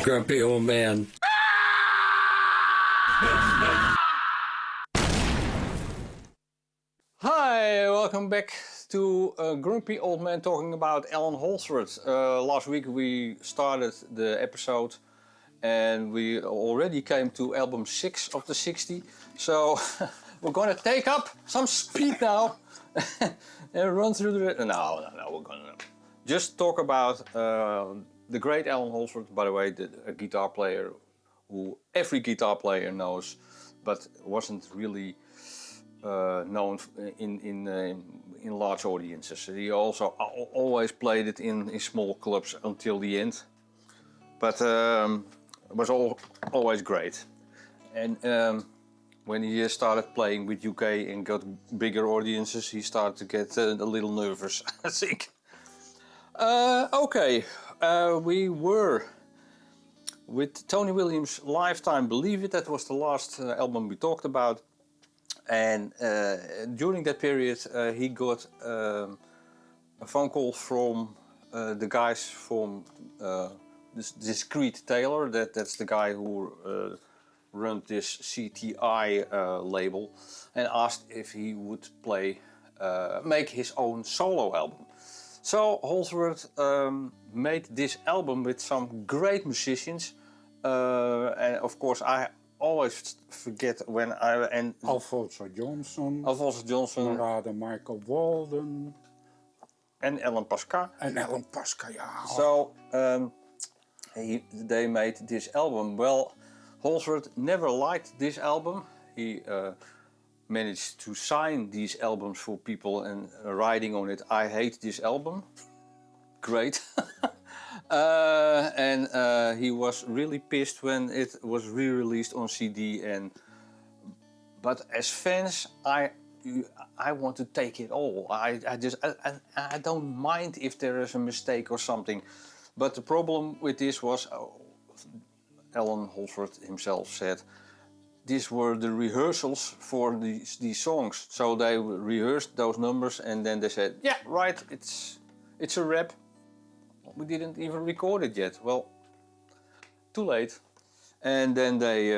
Grumpy old man. Hi, welcome back to Grumpy Old Man talking about Allan Holdsworth. Last week we started the episode and we already came to album 6 of the 60. So we're gonna take up some speed now and run through the... No, we're gonna just talk about the great Allan Holdsworth, by the way, a guitar player who every guitar player knows, but wasn't really known in large audiences. He also always played it in small clubs until the end, but it was always great. And when he started playing with UK and got bigger audiences, he started to get a little nervous, I think. Okay, we were with Tony Williams' Lifetime Believe It. That was the last album we talked about. And during that period he got a phone call from the guys from Discreet Taylor. That's the guy who runs this CTI label, and asked if he would make his own solo album. So Holdsworth made this album with some great musicians, and of course I always forget when Alfonso Johnson, Marade, Michael Walden, and Alan Pasca. Yeah. So they made this album. Well, Holdsworth never liked this album. He managed to sign these albums for people and writing on it, "I hate this album." Great. And he was really pissed when it was re-released on CD. But as fans, I want to take it all. I don't mind if there is a mistake or something. But the problem with this was, Allan Holdsworth himself said, these were the rehearsals for these songs. So they rehearsed those numbers and then they said, yeah, right, it's a rap. We didn't even record it yet. Well, too late. And then they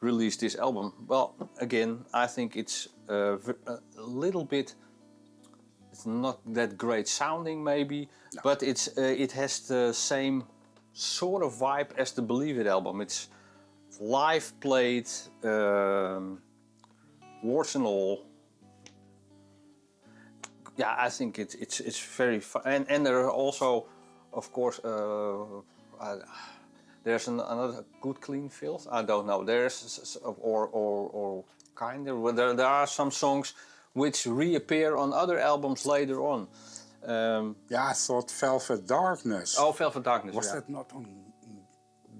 released this album. Well, again, I think it's a little bit, it's not that great sounding maybe, no. But it has the same sort of vibe as the Believe It album. It's live played, warts and all. Yeah, I think it's very fun. And there are also, of course, there's another Good Clean Filth. I don't know. There's or kind of. There are some songs which reappear on other albums later on. Yeah, I thought Velvet Darkness. Oh, Velvet Darkness. Was that not on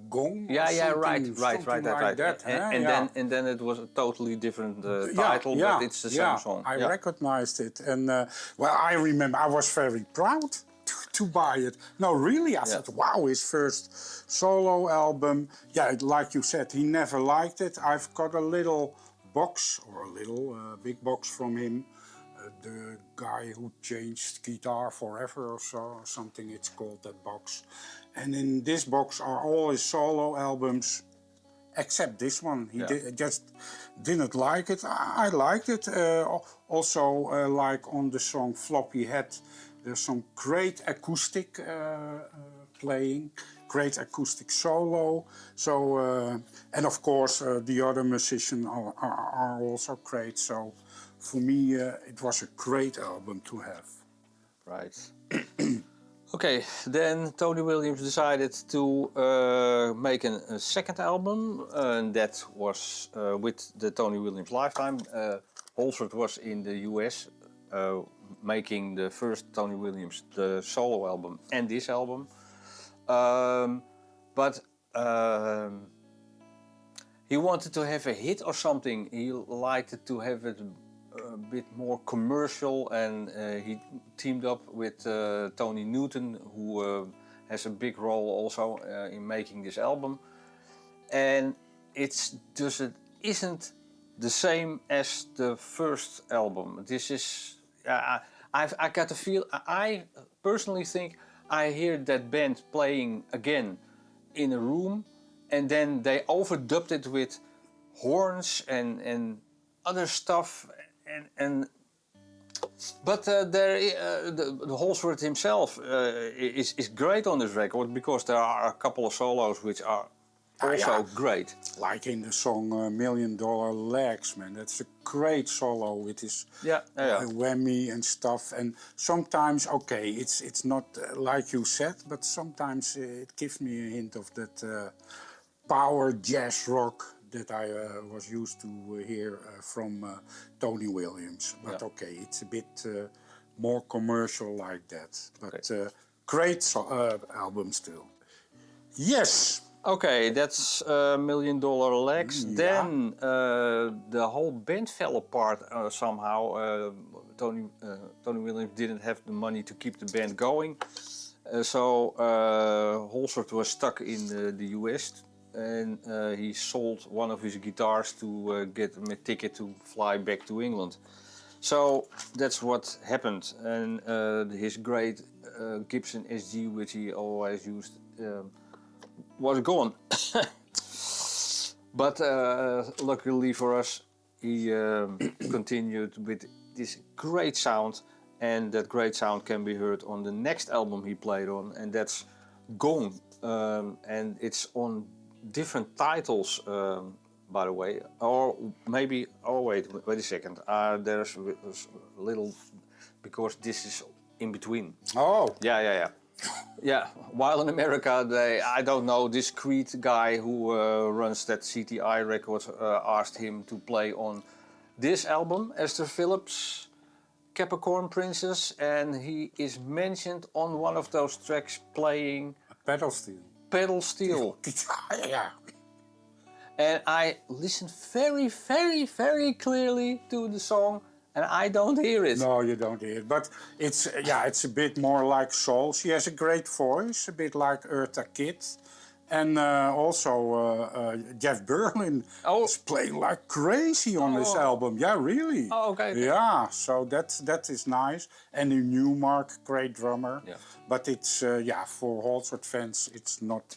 Gong? Yeah, right. That. And then it was a totally different title, but it's the same song. I recognized it, and well, I remember I was very proud to buy it. No, really, I thought, wow, his first solo album. Yeah, like you said, he never liked it. I've got a little box, or a little big box from him. The guy who changed guitar forever or so, or something it's called, that box. And in this box are all his solo albums, except this one. He just didn't like it. I liked it. Also, like on the song Floppy Hat, there's some great acoustic playing, great acoustic solo. So, and of course, the other musicians are also great. So, for me, it was a great album to have. Right. Okay, then Tony Williams decided to make a second album, and that was with the Tony Williams Lifetime. Holdsworth was in the US making the first Tony Williams, the solo album, and this album. But he wanted to have a hit or something. He liked to have it a bit more commercial, and he teamed up with Tony Newton, who has a big role also in making this album. And it isn't the same as the first album. This is, I got the feel, I personally think I hear that band playing again in a room, and then they overdubbed it with horns and other stuff, and but the Holdsworth himself is great on this record, because there are a couple of solos which are also great. Like in the song $1 Million Legs, man. That's a great solo with his whammy and stuff. And sometimes, okay, it's not like you said, but sometimes it gives me a hint of that power jazz rock that I was used to hear from Tony Williams. But okay, it's a bit more commercial like that. But great album still. Yes. Okay, that's $1 Million Legs. Then the whole band fell apart somehow. Tony Williams didn't have the money to keep the band going. So Holdsworth was stuck in the US, and he sold one of his guitars to get him a ticket to fly back to England. So that's what happened. And his great Gibson SG, which he always used, was gone. But luckily for us, he continued with this great sound, and that great sound can be heard on the next album he played on, and that's Gong. And it's on different titles, by the way, or maybe, oh wait a second, there's a little, because this is in between. Oh. Yeah, while in America, I don't know, this Creed guy who runs that CTI Records asked him to play on this album, Esther Phillips' Capricorn Princess, and he is mentioned on one of those tracks playing pedal steel. Pedal steel. Yeah. And I listened very, very, very clearly to the song, and I don't hear it. No, you don't hear it. But it's a bit more like soul. She has a great voice, a bit like Eartha Kitt. And also Jeff Berlin is playing like crazy on this album. Yeah, really. Oh, okay. Yeah, so that is nice. And Newmark, great drummer. Yeah. But it's, for Holdsworth fans, it's not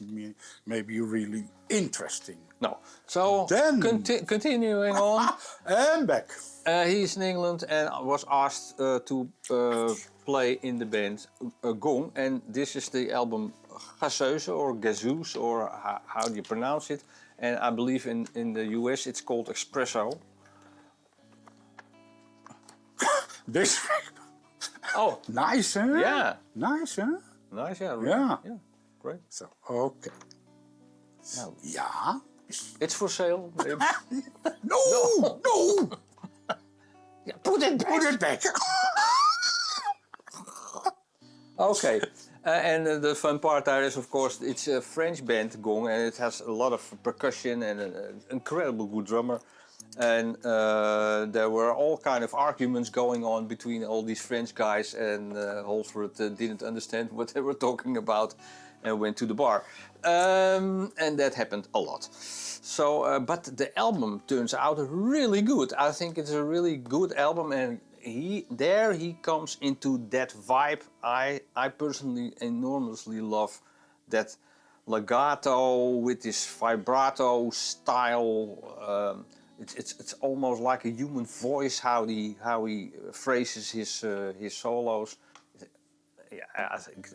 maybe really interesting. No. So, then, continuing on. And back. He's in England and was asked to play in the band Gong. And this is the album Gazeuse or Gazeuse, or how do you pronounce it? And I believe in the US it's called Espresso. This. Oh. Nice, huh? Yeah. Nice, huh? Nice, yeah. Really. Yeah. Yeah. Great. So, okay. Now, yeah. It's for sale. No! Yeah, put it back. Put it back. Okay. And the fun part there is, of course, it's a French band, Gong, and it has a lot of percussion and an incredible good drummer. And there were all kind of arguments going on between all these French guys, and Holdsworth didn't understand what they were talking about and went to the bar. And that happened a lot. So, but the album turns out really good. I think it's a really good album, and he comes into that vibe. I personally enormously love that legato with this vibrato style. It's almost like a human voice how he phrases his solos. Yeah, I think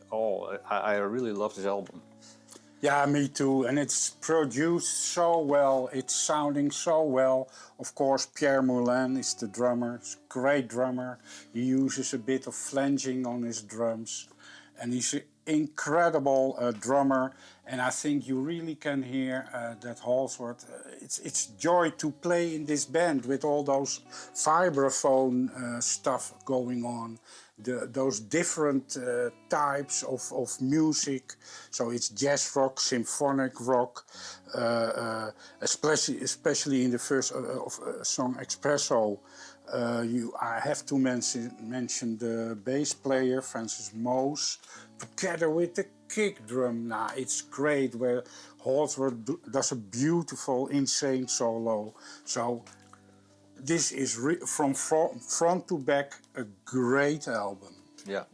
I really love this album. Yeah, me too. And it's produced so well. It's sounding so well. Of course, Pierre Moulin is the drummer. He's a great drummer. He uses a bit of flanging on his drums. And he's an incredible drummer. And I think you really can hear that Holdsworth. It's joy to play in this band with all those vibraphone stuff going on. Those different types of music. So it's jazz rock, symphonic rock, especially in the first song Espresso. I have to mention the bass player, Francis Mose, together with the kick drum. Nah, it's great where Holdsworth does a beautiful, insane solo. So this is from front to back a great album. Yeah,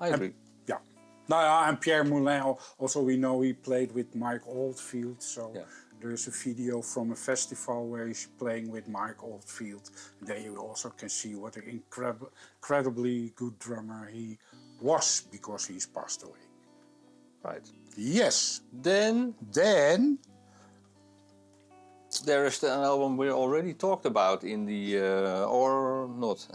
I agree. Nou ja, and Pierre Moulin, also we know he played with Mike Oldfield, so Yeah. there's a video from a festival where he's playing with Mike Oldfield. There you also can see what an incredibly good drummer he was, because he's passed away. Right. Yes. Then Then there is an album we already talked about in the or not.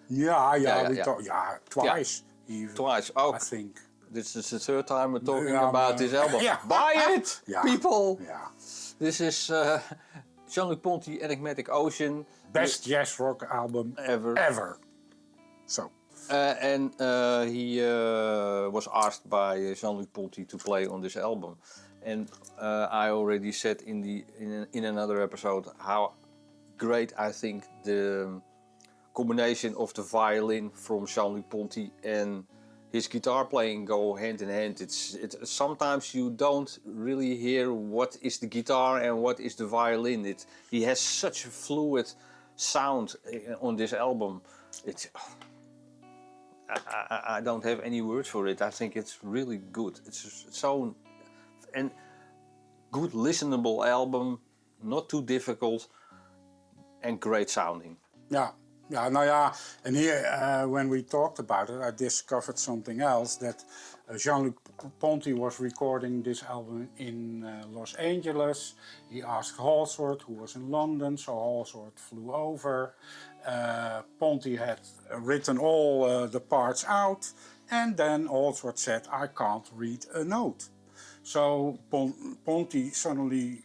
we yeah. talked twice even. Twice. Oh, I think. this is the third time we're talking Yeah, about this album. yeah. Buy it, Yeah. people. Yeah. This is Jean-Luc Ponty, Enigmatic Ocean. Best jazz rock album Ever. So. And he was asked by Jean-Luc Ponty to play on this album. And I already said in another episode how great I think the combination of the violin from Jean-Luc Ponty and his guitar playing go hand in hand. It's sometimes you don't really hear what is the guitar and what is the violin. He has such a fluid sound on this album. I don't have any words for it. I think it's really good. It's so and good listenable album, not too difficult and great sounding. Yeah. Yeah, nou ja, and here when we talked about it, I discovered something else, that Jean-Luc Ponty was recording this album in Los Angeles. He asked Holdsworth, who was in London, so Holdsworth flew over. Ponty had written all the parts out, and then Holdsworth said, I can't read a note. So Ponty suddenly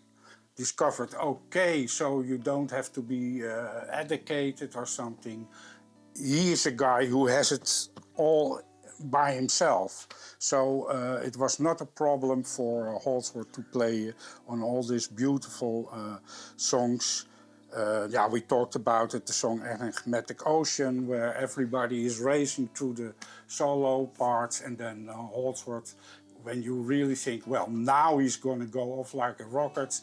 discovered, okay, so you don't have to be educated or something. He is a guy who has it all by himself. So it was not a problem for Holdsworth to play on all these beautiful songs. We talked about it, the song Enigmatic Ocean, where everybody is racing through the solo parts, and then Holdsworth, when you really think, well, now he's going to go off like a rocket,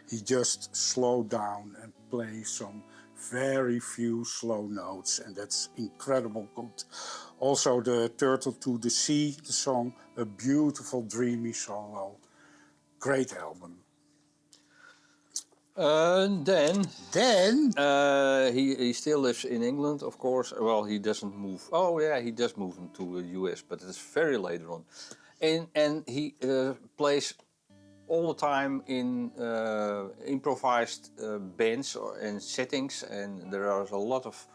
he just slowed down and plays some very few slow notes, and that's incredible good. Also the Turtle to the Sea, the song, a beautiful dreamy solo. Great album. Then he still lives in England, of course. Well, he doesn't move. Oh yeah, he does move into the US, but it's very later on. And he plays all the time in improvised bands and settings, and there are a lot of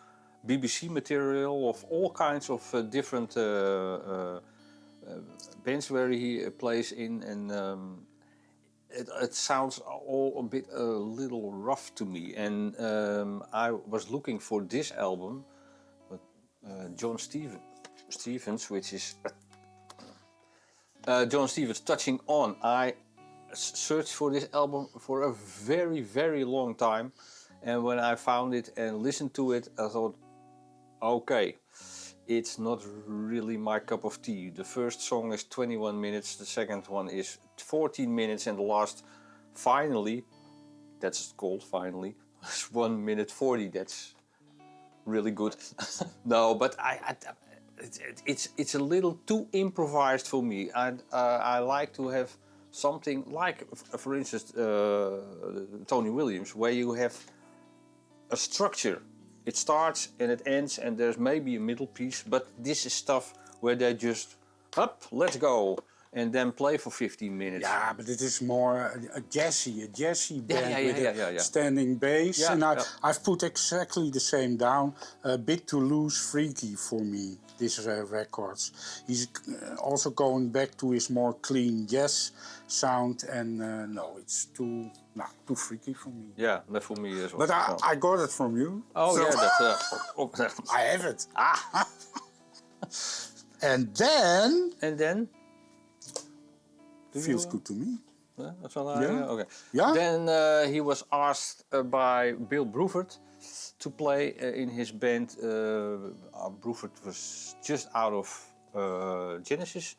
BBC material of all kinds of different bands where he plays in, and it sounds all a little rough to me. And I was looking for this album, John Stevens, which is John Stevens, Touching On. I searched for this album for a very, very long time, and when I found it and listened to it, I thought, okay, it's not really my cup of tea. The first song is 21 minutes, the second one is 14 minutes, and the last, finally, that's called finally, is 1 minute 40. That's really good. No, but it's a little too improvised for me. I like to have something like, for instance, Tony Williams, where you have a structure. It starts and it ends, and there's maybe a middle piece, but this is stuff where they just, up, let's go, and then play for 15 minutes. Yeah, but it is more a jazzy band with a standing bass. Yeah, and I've put exactly the same down. A bit too loose, freaky for me, these records. He's also going back to his more clean jazz sound, and no, it's too freaky for me. Yeah, that for me as well. But I got it from you. Oh so yeah, that's I have it. And then feels good to me. Yeah, that's all right. Yeah. Okay. Yeah. Then he was asked by Bill Bruford to play in his band. Bruford was just out of Genesis.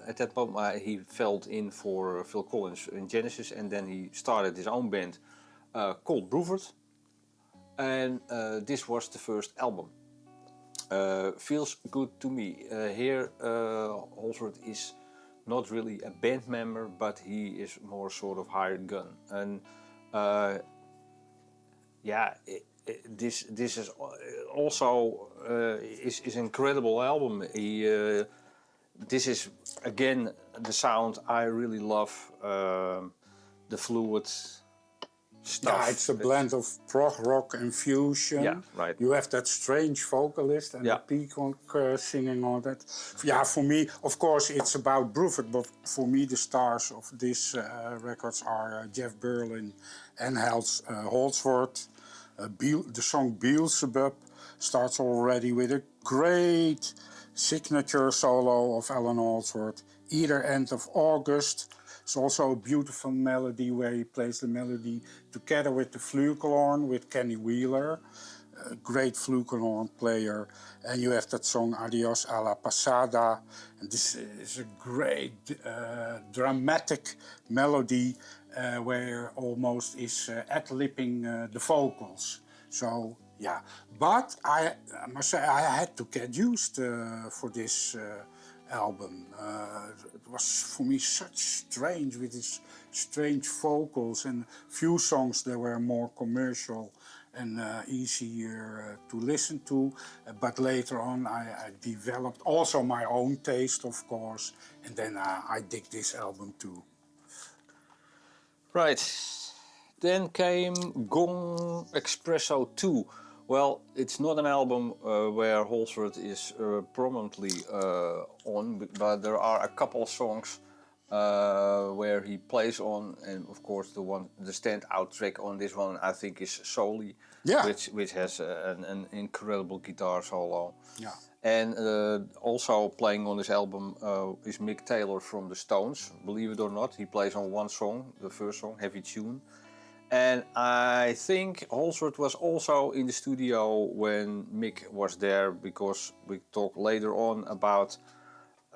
At that moment, he filled in for Phil Collins in Genesis, and then he started his own band called Bruford. And this was the first album. feels good to me. Here, Holdsworth is not really a band member, but he is more sort of hired gun. And yeah, this is also is incredible album. This is again the sound I really love. The fluid stuff. Yeah, it's a blend of prog rock and fusion. Yeah, right. You have that strange vocalist and the peacock singing all that. Yeah, for me, of course, it's about Bruford, but for me, the stars of these records are Jeff Berlin and Holdsworth. The song Beelzebub starts already with a great signature solo of Allan Holdsworth, either end of August. It's also a beautiful melody where he plays the melody together with the flugelhorn with Kenny Wheeler, a great flugelhorn player. And you have that song Adios a la Pasada. And this is a great dramatic melody where almost is ad-libbing the vocals. So yeah, but I must say I had to get used for this album. It was for me such strange with his strange vocals and few songs that were more commercial and easier to listen to. But later on I developed also my own taste, of course, and then I dig this album too. Right. Then came Gong Espresso 2. Well, it's not an album where Holdsworth is prominently on, but there are a couple of songs where he plays on, and of course the standout track on this one I think is Soli, which has an incredible guitar solo. Yeah. And also playing on this album is Mick Taylor from the Stones. Believe it or not, he plays on one song, the first song, Heavy Tune. And I think Holdsworth was also in the studio when Mick was there, because we talk later on about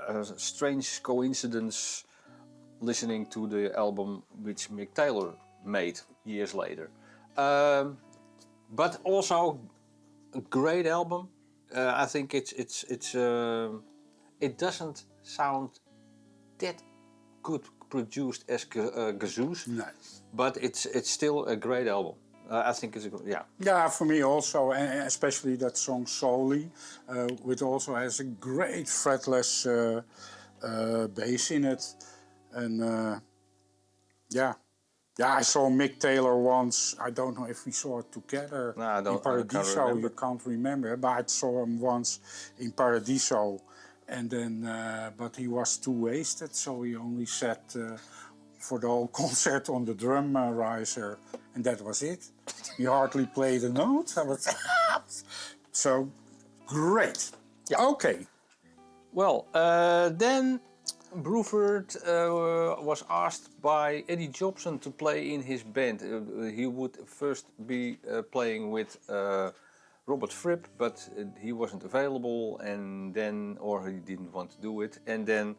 a strange coincidence listening to the album which Mick Taylor made years later. But also a great album. I think it doesn't sound that good produced as Gazoos, No. but it's still a great album. I think it's Yeah, for me also, and especially that song Soli, which also has a great fretless bass in it, and yeah, I saw Mick Taylor once. I don't know if we saw it together in Paradiso. You can't remember, but I saw him once in Paradiso, and then but he was too wasted, so he only sat for the whole concert on the drum riser, and that was it. He hardly played a note. So great. Yeah. Okay. Well, then Bruford was asked by Eddie Jobson to play in his band. He would first be playing with Robert Fripp, but he wasn't available, and then, or he didn't want to do it. And then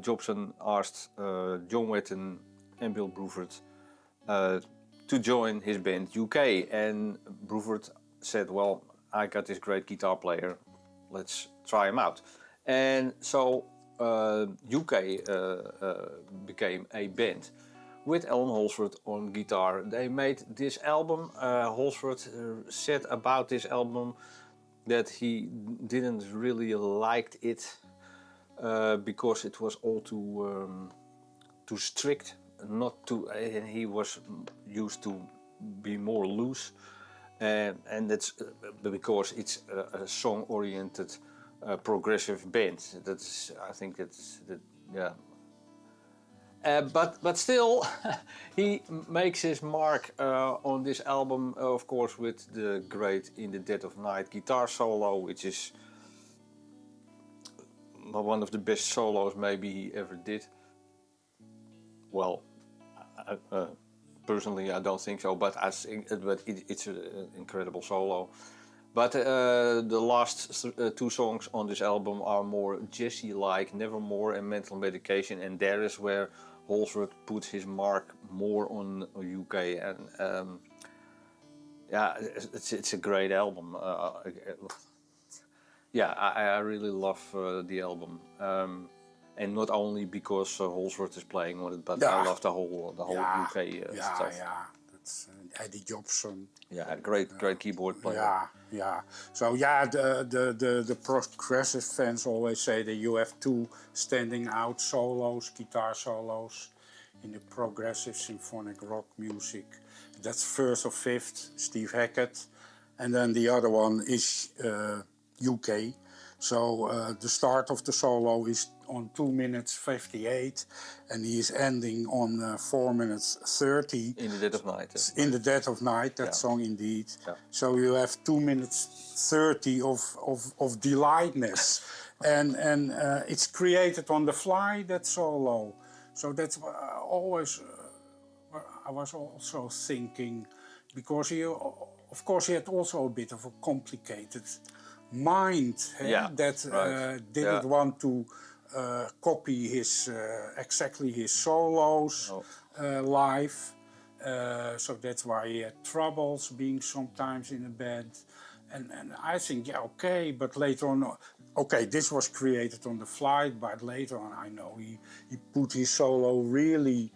Jobson asked John Wetton and Bill Bruford to join his band UK, and Bruford said, well, I got this great guitar player, let's try him out. And so UK became a band with Allan Holdsworth on guitar. They made this album. Holdsworth said about this album that he didn't really liked it because it was all too strict, not too, and he was used to be more loose, and that's because it's a song-oriented progressive band. That's, I think that's yeah. But still, he makes his mark on this album, of course, with the great "In the Dead of Night" guitar solo, which is one of the best solos maybe he ever did. Well, personally, I don't think so, but it's an incredible solo. But the last two songs on this album are more jazzy-like, Nevermore and Mental Medication, and there is where Holdsworth put his mark more on UK, and yeah, it's a great album. Yeah, I really love the album, and not only because Holdsworth is playing on it, but I love the whole UK stuff. Yeah. That's Eddie Jobson. Yeah, great keyboard player. Yeah. So the progressive fans always say that you have two standing out solos, guitar solos, in the progressive symphonic rock music. That's first or fifth, Steve Hackett, and then the other one is UK. So the start of the solo is on 2 minutes 58, and he is ending on 4 minutes 30. In the Dead of Night. In the Dead of Night, that song indeed. Yeah. So you have 2 minutes 30 of delightness, and it's created on the fly, that solo. So that's always I was also thinking, because of course he had also a bit of a complicated mind, that didn't want to copy his exactly his solos live. So that's why he had troubles being sometimes in a band. And I think, okay, but later on, okay, this was created on the fly, but later on I know he put his solo really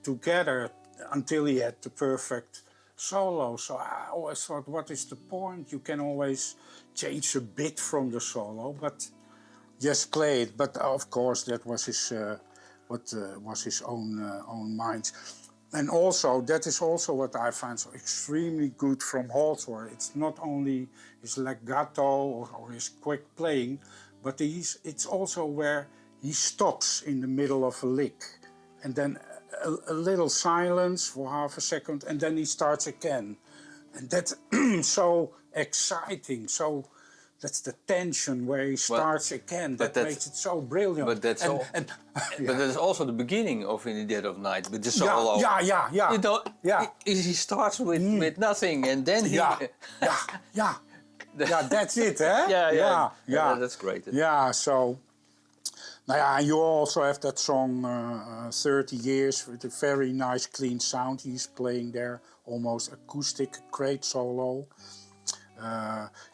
together until he had the perfect solo. So I always thought, what is the point? You can always change a bit from the solo, but just play it. But of course, that was his was his own mind. And also, that is also what I find so extremely good from Holdsworth. It's not only his legato or his quick playing, but it's also where he stops in the middle of a lick, and then a little silence for half a second, and then he starts again. And that's so exciting. So that's the tension where he starts again. That makes it so brilliant. But that's but that's also the beginning of In the Dead of Night with the solo. Yeah. You know, he starts with nothing, and then he. Yeah, that's it, eh? Yeah. That's great. Yeah, so. You also have that song 30 Years with a very nice clean sound. He's playing there, almost acoustic, great solo.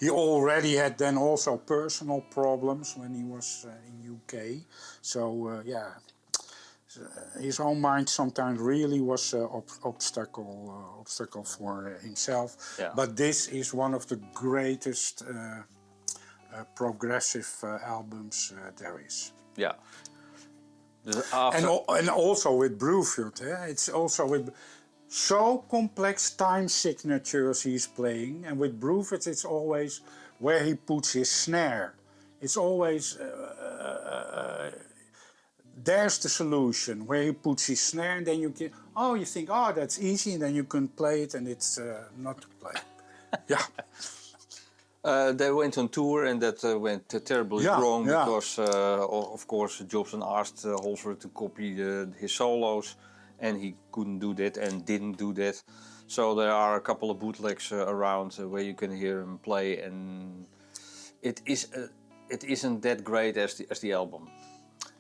He already had then also personal problems when he was in UK. So his own mind sometimes really was an obstacle for himself. Yeah. But this is one of the greatest progressive albums there is. Yeah. And also with Bruford, it's also with so complex time signatures he's playing, and with Bruford it's always where he puts his snare. It's always there's the solution where he puts his snare, and then you think, that's easy, and then you can play it, and it's not to play. Yeah. They went on tour, and that went terribly wrong because, of course, Jobson asked Holdsworth to copy his solos, and he couldn't do that and didn't do that. So there are a couple of bootlegs around where you can hear him play, and it isn't that great as the album,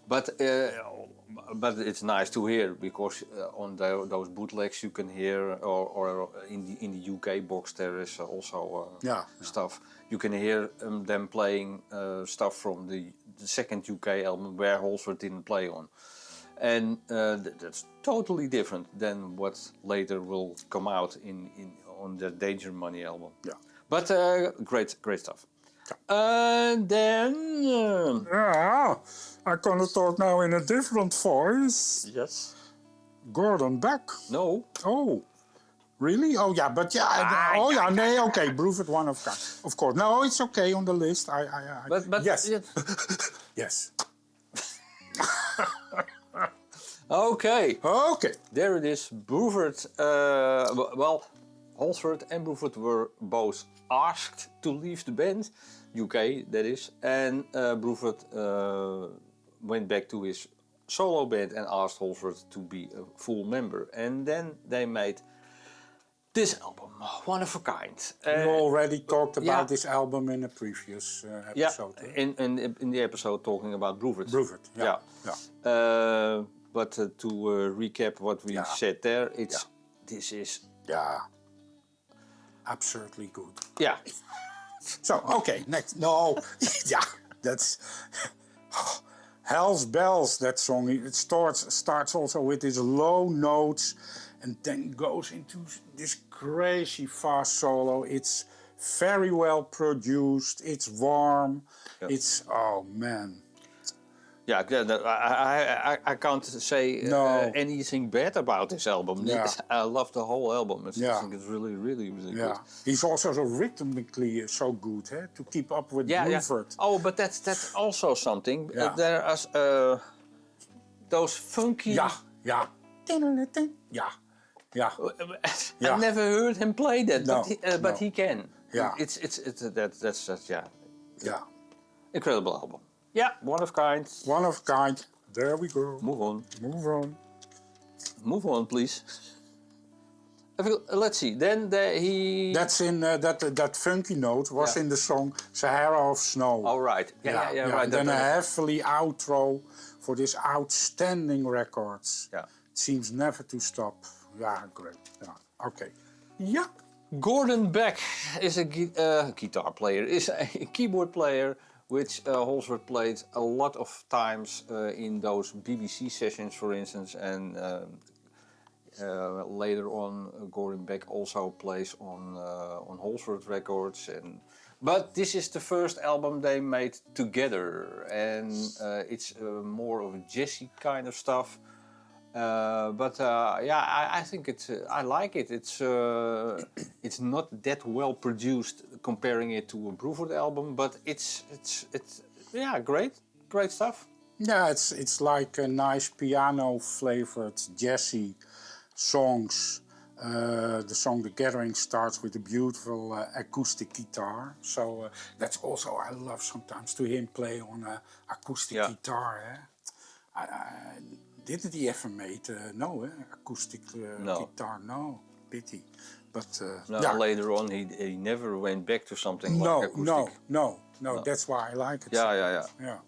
but it's nice to hear because on those bootlegs you can hear, or in the UK box there is also stuff. You can hear them playing stuff from the second UK album where Holdsworth didn't play on, and that's totally different than what later will come out on the Danger Money album. Yeah, but great stuff. And then I'm gonna talk now in a different voice. Yes. Gordon Beck. No. Oh, really? Oh yeah, but okay, Bruford one of kind. Of course. No, it's okay on the list. But yes. Yes. Okay. Okay. There it is. Bruford. Well, Holdsworth and Bruford were both asked to leave the band, UK that is, and Bruford went back to his solo band and asked Holdsworth to be a full member, and then they made this album, one of a kind. You already talked about this album in a previous episode. Yeah, in the episode talking about Bruford. Bruford, yeah. But to recap what we said there, this is absurdly good. Yeah. So, okay, next. No, yeah, that's Hell's Bells. That song. It starts also with these low notes, and then goes into this crazy fast solo. It's very well produced. It's warm. Yeah. It's oh man. Yeah, I can't say No. anything bad about this album. Yeah. I love the whole album. I Yeah. think it's really, really, really Yeah, good. he's also so rhythmically so good, to keep up with Yeah, yeah. Bruford. Oh, but that's also something. Yeah. There are those funky. Yeah, yeah. Yeah, yeah. I never heard him play that, No, but no. he can. Yeah. That's yeah. Yeah. Incredible album. Yeah, one of kind. One of a kind. There we go. Move on. Move on. Move on, please. Let's see. Then he. That's in that funky note was in the song Sahara of Snow. Oh right. Yeah. Right. Then a heavily outro for this outstanding records. Yeah. It seems never to stop. Yeah, great. Yeah. Okay. Yeah. Gordon Beck is a guitar player, is a keyboard player, which Holdsworth played a lot of times in those BBC sessions, for instance, and later on Gordon Beck also plays on Holdsworth records. But this is the first album they made together, and it's more of a jazzy kind of stuff. I think I like it. It's not that well produced comparing it to a Bruford album, but it's great stuff. Yeah, it's like a nice piano flavored jazzy songs. The song "The Gathering" starts with a beautiful acoustic guitar. So that's also I love sometimes to hear him play on an acoustic guitar. Didn't he ever made acoustic guitar? No, pity. But later on he never went back to something like acoustic. No. That's why I like it. Yeah.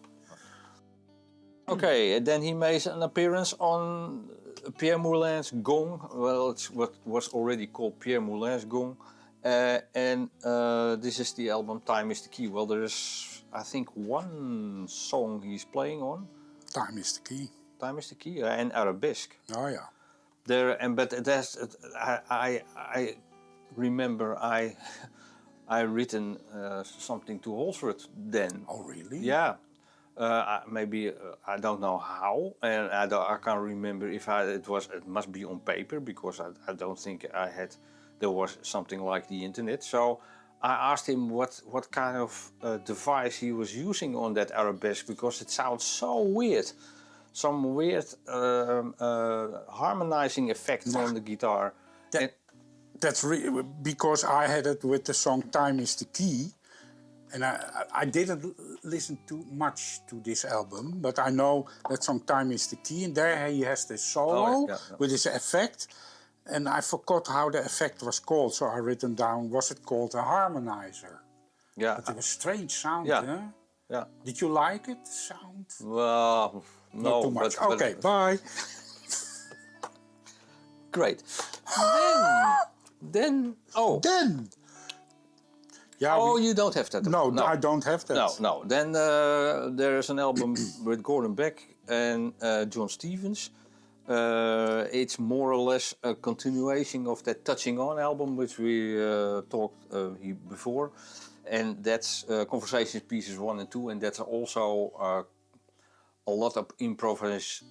Okay, and then he made an appearance on Pierre Moulin's Gong. Well, it's what was already called Pierre Moulin's Gong. And this is the album Time is the Key. Well, there's, I think, one song he's playing on. Time is the Key. Time is the Key, and Arabesque. Oh, yeah. I remember I written something to Holdsworth then. Oh, really? Yeah. Maybe I don't know how, and I can't remember if it must be on paper, because I don't think there was something like the internet. So I asked him what kind of device he was using on that Arabesque, because it sounds so weird. Some weird harmonizing effect on the guitar. That's because I had it with the song Time is the Key. And I didn't listen too much to this album, but I know that song Time is the Key, and there he has this solo with his effect, and I forgot how the effect was called, so I written down, was it called a harmonizer? Yeah. But it was strange sound, Yeah. Did you like it, the sound? Well, no. Not too much. Okay, bye. Great. Then. Yeah, you don't have that. No, I don't have that. No. Then there is an album with Gordon Beck and John Stevens. It's more or less a continuation of that Touching On album, which we talked before. And that's Conversations Pieces 1 and 2, and that's also a lot of improvisation.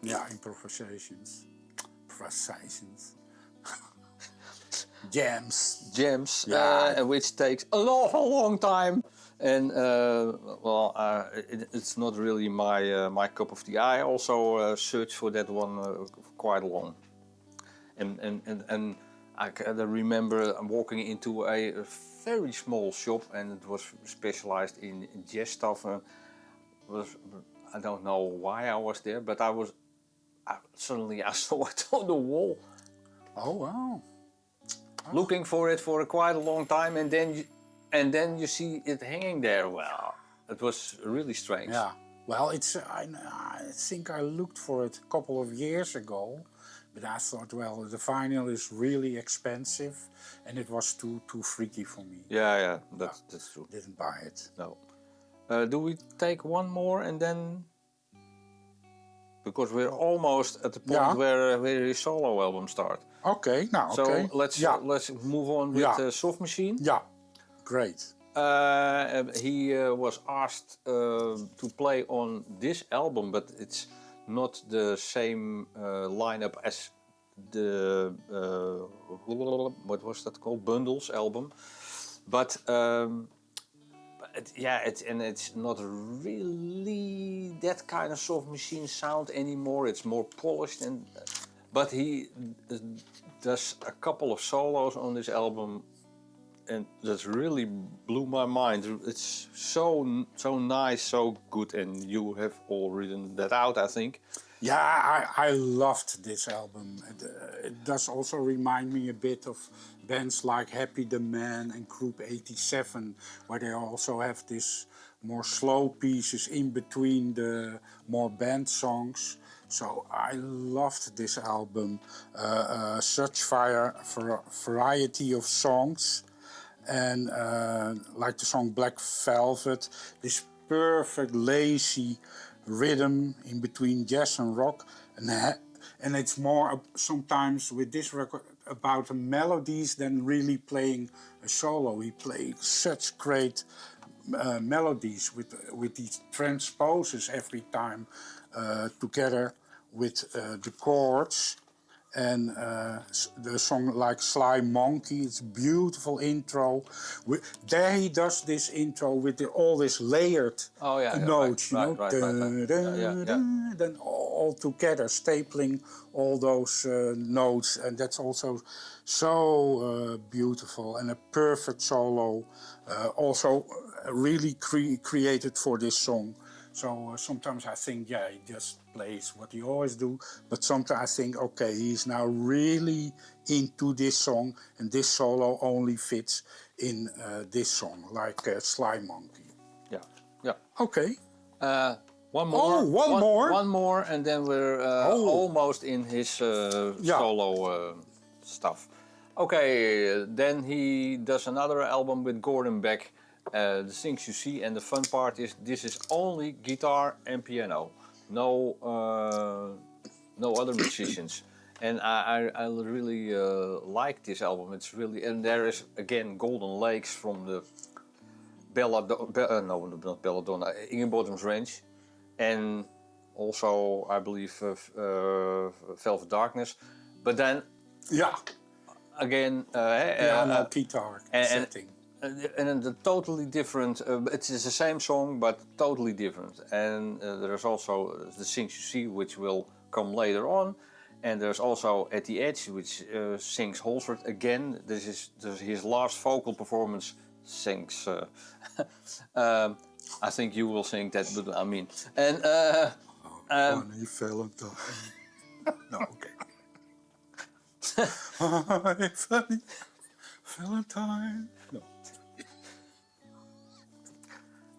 Yeah, improvisations. Jams, which takes an awful long time, and it's not really my cup of tea. I also searched for that one quite long, and I remember walking into a very small shop, and it was specialized in jazz stuff. I don't know why I was there, but suddenly I saw it on the wall. Oh wow. Looking for it for quite a long time, and then you see it hanging there. Well, it was really strange. Yeah. Well, I think I looked for it a couple of years ago, But I thought, well, the vinyl is really expensive, and it was too freaky for me. Yeah, that's true. Didn't buy it. No. Do we take one more and then? Because we're almost at the point where his solo album starts. Okay, now So okay. let's move on with Soft Machine. Yeah, great. He was asked to play on this album, but it's not the same lineup as the what was that called, Bundles album. But it's not really that kind of Soft Machine sound anymore. It's more polished, but he does a couple of solos on this album, and that really blew my mind. It's so nice, so good, and you have all written that out, I think. Yeah, I loved this album. It does also remind me a bit of bands like Happy the Man and Group 87, where they also have this more slow pieces in between the more band songs. So I loved this album. Such variety of songs. And like the song Black Velvet, this perfect lazy rhythm in between jazz and rock, and it's more sometimes with this record about the melodies than really playing a solo. He played such great melodies with these transposes every time together with the chords. And the song like Sly Monkey, it's a beautiful intro. There he does this intro with all this layered notes, right. Then all together, stapling all those notes, and that's also so beautiful and a perfect solo. Also really created for this song. So sometimes I think, he just plays what he always do. But sometimes I think, okay, he's now really into this song, and this solo only fits in this song, like Sly Monkey. Yeah. Okay. One more. One more, and then we're almost in his solo stuff. Okay, then he does another album with Gordon Beck. The things you see, and the fun part is this is only guitar and piano, no other musicians, and I really like this album. It's really, and there is again Golden Lakes from the not Belladonna, Ingeborg's Range, and also I believe Velvet Darkness, but then again piano guitar setting. And a totally different, it's the same song but totally different. And there's also The Things You See, which will come later on. And there's also At the Edge, which sings Holdsworth again. This is his last vocal performance, sings. I think you will sing that, but I mean. And funny Valentine. No, okay. Funny Valentine. No.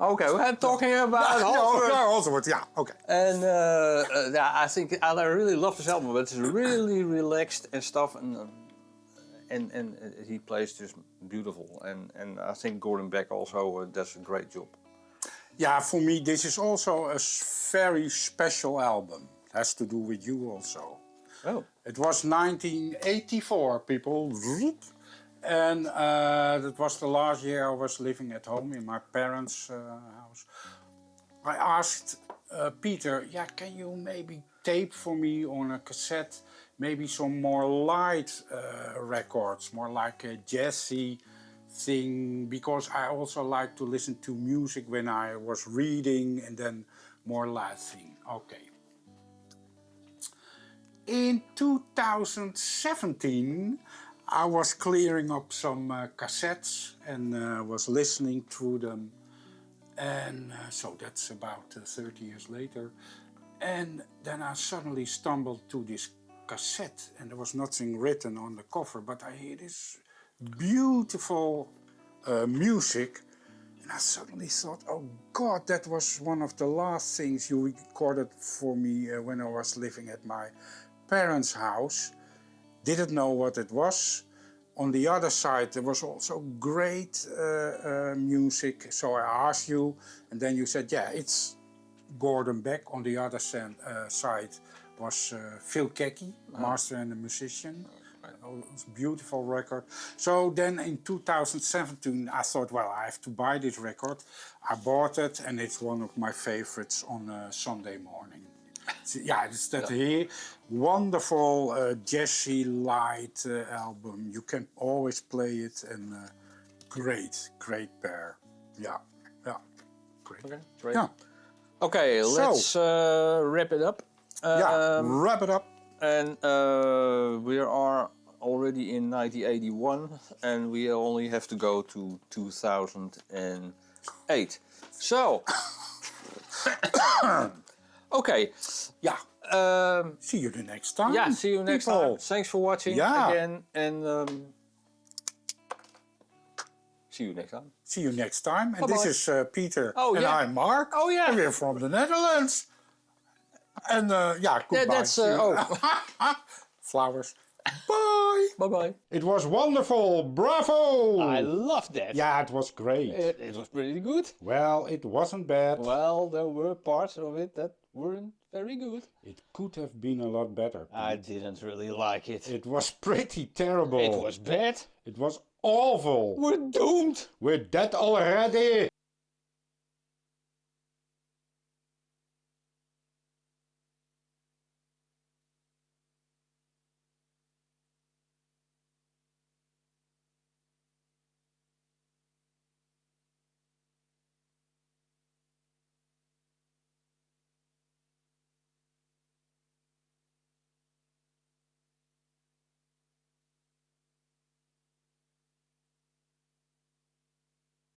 Okay, we're talking about Holdsworth. Holdsworth, yeah, okay. And I think I really love this album, but it's really relaxed and stuff, and he plays just beautiful, and I think Gordon Beck also does a great job. Yeah, for me this is also a very special album. It has to do with you also. Oh. It was 1984, people. And that was the last year I was living at home in my parents' house. I asked Peter, can you maybe tape for me on a cassette, maybe some more light records, more like a jazzy thing, because I also like to listen to music when I was reading, and then more light thing. Okay. In 2017, I was clearing up some cassettes and was listening through them. And so that's about 30 years later. And then I suddenly stumbled to this cassette, and there was nothing written on the cover, but I hear this beautiful music. And I suddenly thought, oh God, that was one of the last things you recorded for me when I was living at my parents' house. didn't know what it was. On the other side, there was also great music. So I asked you, and then you said, yeah, it's Gordon Beck. On the other side was Phil Kecky, Master and the Musician. It was a beautiful record. So then in 2017, I thought, well, I have to buy this record. I bought it, and it's one of my favorites on a Sunday morning. Yeah, it's that here wonderful jazzy light album. You can always play it, and great pair. Yeah, great. Okay, great. Yeah. Okay, let's wrap it up. Wrap it up. And we are already in 1981, and we only have to go to 2008. So, okay. Yeah. See you the next time. Yeah, see you next time. Thanks for watching again, and see you next time. See you next time. And this is Peter, and I'm Mark. Oh yeah. And we're from the Netherlands. And goodbye. That's flowers. Bye. Bye-bye. It was wonderful. Bravo. I loved that. Yeah, it was great. It was pretty good. Well, it wasn't bad. Well, there were parts of it that weren't very good. It could have been a lot better. I didn't really like it. It was pretty terrible. It was bad. It was awful. We're doomed. We're dead already.